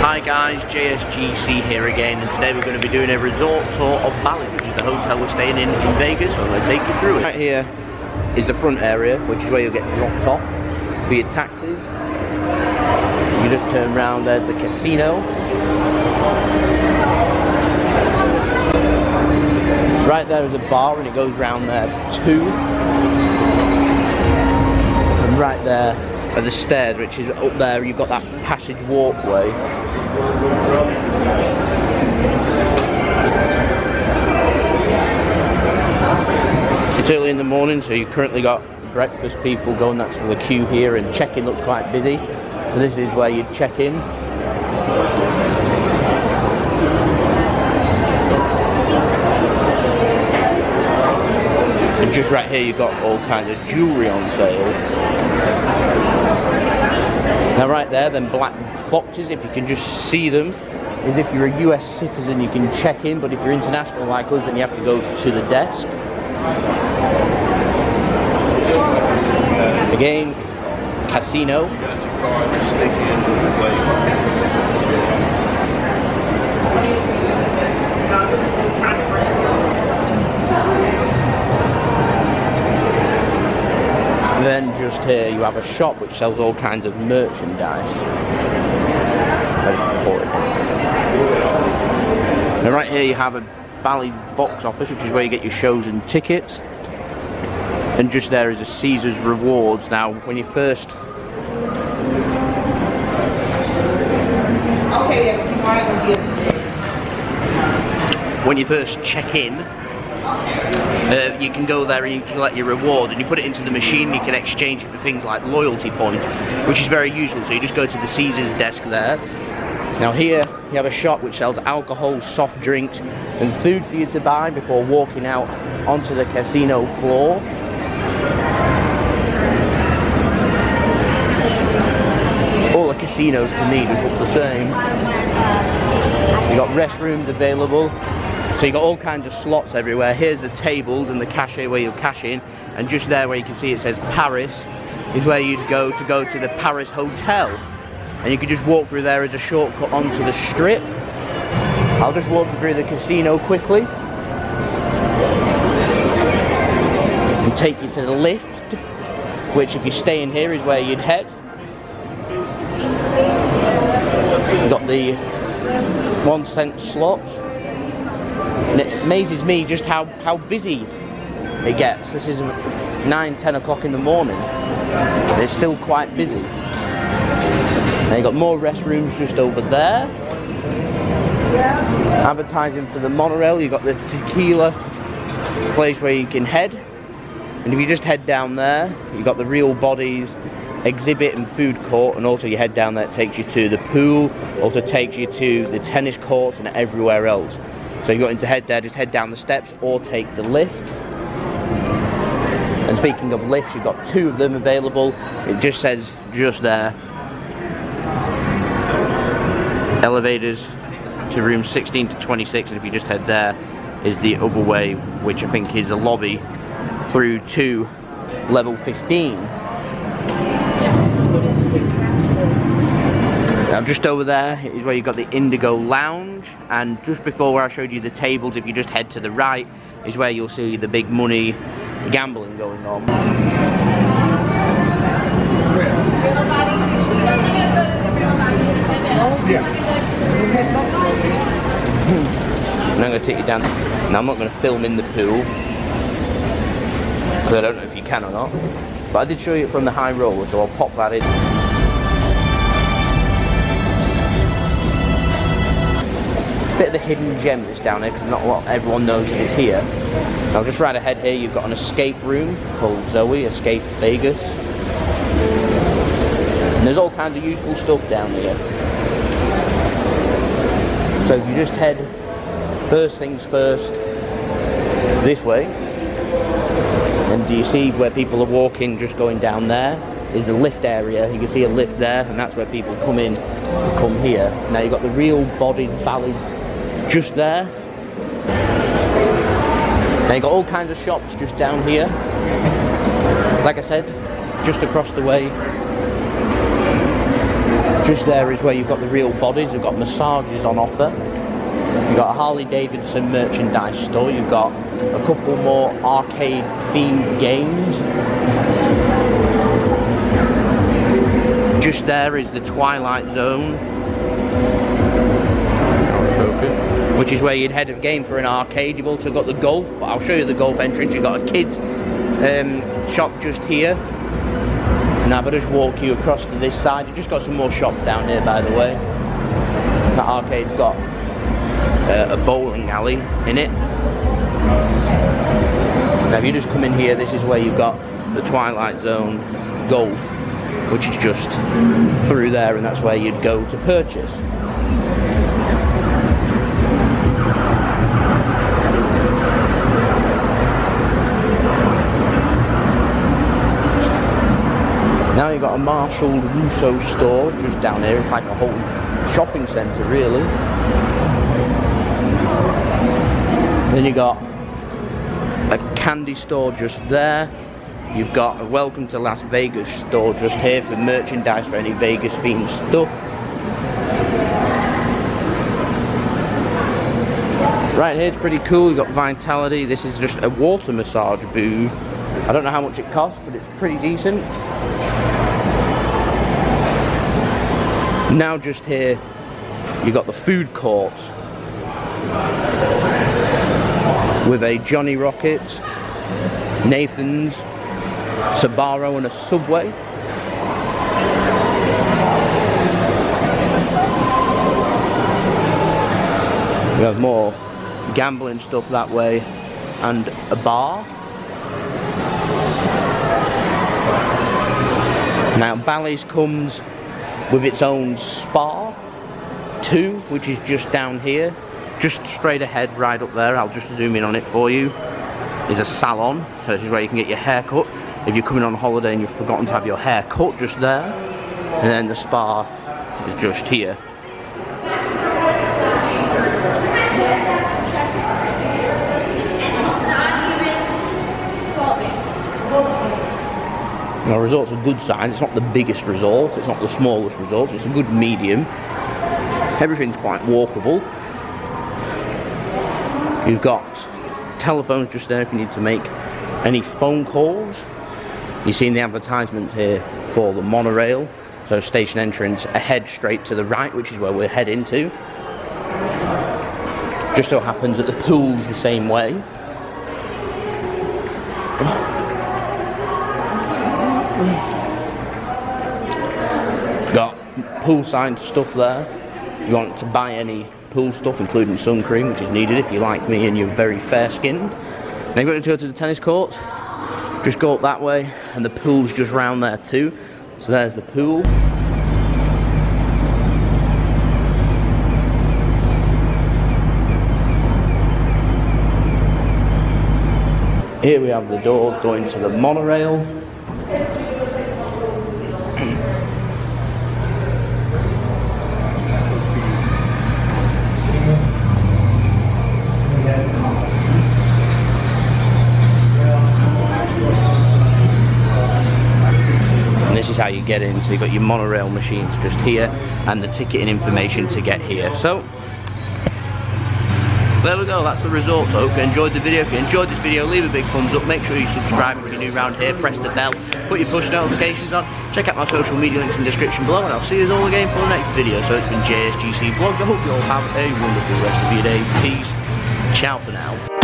Hi guys, JSGC here again, and today we're going to be doing a resort tour of BALLY'S, which is the hotel we're staying in Vegas, so I'm going to take you through it. Right here is the front area, which is where you'll get dropped off for your taxis. You just turn around, there's the casino. Right there is a bar, and it goes round there too. And right there are the stairs, which is up there. You've got that passage walkway. It's early in the morning, so you've currently got breakfast people going. That's the queue here, and check-in looks quite busy. So this is where you check in. And just right here you've got all kinds of jewellery on sale. Now right there, them black boxes, if you can just see them, is if you're a US citizen you can check in, but if you're international like us then you have to go to the desk. Again, casino. Then just here you have a shop which sells all kinds of merchandise. Now right here you have a BALLY'S box office, which is where you get your shows and tickets. And just there is a Caesar's Rewards. Now when you first check in, you can go there and you can collect your reward, and you put it into the machine. You can exchange it for things like loyalty points, which is very useful. So you just go to the Caesar's desk there. Now here you have a shop which sells alcohol, soft drinks and food for you to buy before walking out onto the casino floor. All the casinos to me just look the same. You got restrooms available. So you got all kinds of slots everywhere. Here's the tables and the cashier where you'll cash in, and just there where you can see it says Paris is where you'd go to the Paris Hotel, and you could just walk through there as a shortcut onto the strip. I'll just walk you through the casino quickly and take you to the lift, which if you stay in here is where you'd head. You've got the 1 cent slots. And it amazes me just how busy it gets. This is 9-10 o'clock in the morning and it's still quite busy. Now you've got more restrooms just over there. Advertising for the Monorail. You've got the tequila place where you can head, and if you just head down there you've got the Real Bodies exhibit and food court, and also you head down there, it takes you to the pool, also takes you to the tennis courts and everywhere else. So you've got to head there, just head down the steps or take the lift. And speaking of lifts, you've got 2 of them available. It just says just there, elevators to room 16 to 26, and if you just head there is the other way, which I think is a lobby through to level 15. Now just over there is where you've got the Indigo Lounge, and just before where I showed you the tables, if you just head to the right is where you'll see the big money gambling going on. And I'm going to take you down. Now I'm not going to film in the pool because I don't know if you can or not, but I did show you it from the high roller, so I'll pop that in. Bit of the hidden gem that's down here, because not what everyone knows that it's here. Now just right ahead here you've got an escape room called Zoe Escape Vegas, and there's all kinds of useful stuff down here. So if you just head first things first this way, and do you see where people are walking, just going down there is the lift area. You can see a lift there, and that's where people come in to come here. Now you've got the Real Bodies BALLY'S just there. Now you've got all kinds of shops just down here. Like I said, just across the way Just there is where you've got the real bodies. You've got massages on offer. You've got a Harley Davidson merchandise store. You've got a couple more arcade themed games. Just there is the Twilight Zone, which is where you'd head a game for an arcade. You've also got the golf, but I'll show you the golf entrance. You've got a kids shop just here. Now if I just walk you across to this side, you've just got some more shops down here, by the way. That arcade's got a bowling alley in it. Now if you just come in here, this is where you've got the Twilight Zone golf, which is just through there, and that's where you'd go to purchase. Now you've got a Marshall Russo store just down here. It's like a whole shopping centre, really. Then you got a candy store just there. You've got a Welcome to Las Vegas store just here for merchandise for any Vegas themed stuff. Right here, it's pretty cool. You've got Vitality. This is just a water massage booth. I don't know how much it costs, but it's pretty decent. Now just here, you've got the food court with a Johnny Rockets, Nathan's, Sbarro and a Subway. We have more gambling stuff that way and a bar. Now BALLY'S comes with its own spa too, which is just down here, just straight ahead, right up there. I'll just zoom in on it for you. Is a salon, so this is where you can get your hair cut if you're coming on holiday and you've forgotten to have your hair cut, just there. And then the spa is just here. Now, resort's a good size. It's not the biggest resort, it's not the smallest resort, it's a good medium. Everything's quite walkable. You've got telephones just there if you need to make any phone calls. You've seen the advertisements here for the monorail. So station entrance ahead straight to the right, which is where we're heading to. Just so happens that the pool's the same way. Got poolside stuff there. You want to buy any pool stuff, including sun cream, which is needed if you like me and you're very fair skinned. Then you're going to go to the tennis courts. Just go up that way, and the pool's just round there too. So there's the pool. Here we have the doors going to the monorail. This is how you get in. So you've got your monorail machines just here and the ticketing information to get here. So there we go, that's the resort. So I hope you enjoyed the video. If you enjoyed this video, leave a big thumbs up. Make sure you subscribe if you're new around here. Press the bell, put your push notifications on. Check out my social media links in the description below, and I'll see you all again for the next video. So it's been JSGC Vlogs. I hope you all have a wonderful rest of your day. Peace. Ciao for now.